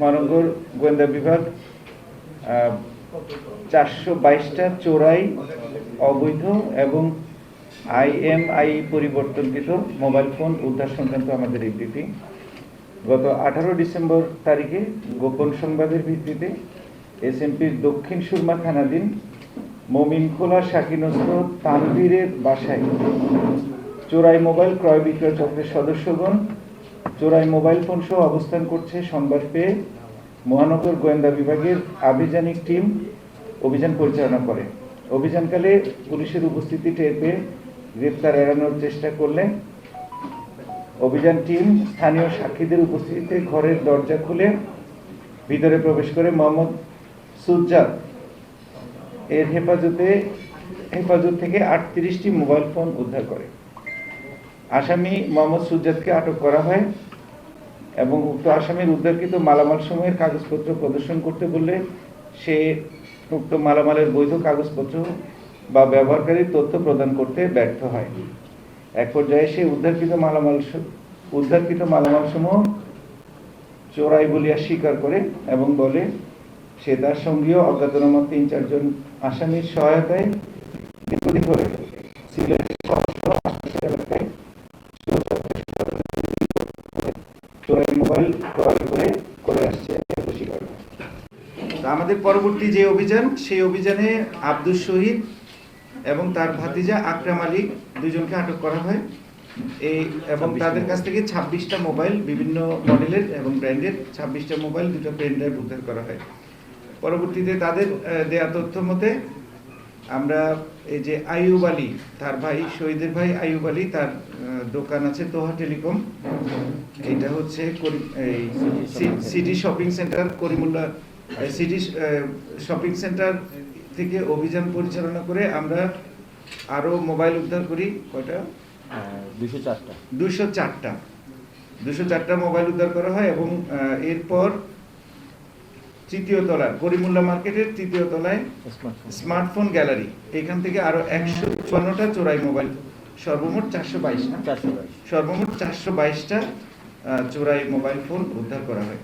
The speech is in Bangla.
মহানগর গোয়েন্দা বিভাগ 422টা চোরাই, অবৈধ এবং IMEI পরিবর্তনকৃত মোবাইল ফোন উদ্ধার সংক্রান্ত আমাদের এই ব্রিফিং। গত 18 ডিসেম্বর তারিখে গোপন সংবাদের ভিত্তিতে SMP'র দক্ষিণ সুরমা থানাধীন মমিনখোলা শাকিনস্থ তানভীরের বাসায় চোরাই মোবাইল ক্রয় বিক্রয় চক্রের সদস্যগণ চোরাই মোবাইল ফোন সহ অবস্থান করছে সংবাদ পেয়ে মহানগর গোয়েন্দা বিভাগের আভিযানিক টিম অভিযান পরিচালনা করে। অভিযানকালে পুলিশের উপস্থিতি টের পেয়ে গ্রেপ্তার এড়ানোর চেষ্টা করলে অভিযান টিম স্থানীয় সাক্ষীদের উপস্থিতিতে ঘরের দরজা খুলে ভিতরে প্রবেশ করে মোহাম্মদ সুজ্জাদ এর হেফাজত থেকে 38টি মোবাইল ফোন উদ্ধার করে। আসামি মোহাম্মদ সুজ্জাদকে আটক করা হয় এবং উক্ত আসামির উদ্ধারকৃত মালামাল সমূহের কাগজপত্র প্রদর্শন করতে বললে সে উক্ত মালামালের বৈধ কাগজপত্র বা ব্যবহারকারীর তথ্য প্রদান করতে ব্যর্থ হয়। এক পর্যায়ে সে উদ্ধারকৃত মালামাল সমূহ চোরাই বলিয়া স্বীকার করে এবং বলে সে তার সঙ্গীয় অজ্ঞাতনামা 3-4 জন আসামির সহায়তায় দীর্ঘদিন ধরে সিলেট এলাকায় চোরাই মোবাইল ক্রয় করে আসছে। আমাদের পরবর্তী যে অভিযান, সেই অভিযানে আব্দুল শহীদ এবং তার ভাতিজা আকরাম আলী দুজনকে আটক করা হয় এবং তাদের কাছ থেকে 26টা মোবাইল বিভিন্ন মডেলের এবং ব্র্যান্ডের 26টা মোবাইল, 2টা পেন ড্রাইভ উদ্ধার করা হয়। পরবর্তীতে তাদের দেয়া তথ্য মতে আমরা এই যে আইয়ুব আলী, তার ভাই, শহীদের ভাই আইয়ুব আলী, তার দোকান আছে তোহা টেলিকম, এটা হচ্ছে city shopping centre, Karimullah city shopping centre থেকে অভিযান পরিচালনা করে আমরা আরো মোবাইল উদ্ধার করি। কয়টা? 204টা মোবাইল উদ্ধার করা হয় এবং এরপর তৃতীয় তলায় করিমুল্লাহ মার্কেটের তৃতীয় তলায় স্মার্টফোন গ্যালারি, এখান থেকে আরো 154টা চোরাই মোবাইল, সর্বমোট 422টা চোরাই মোবাইল ফোন উদ্ধার করা হয়।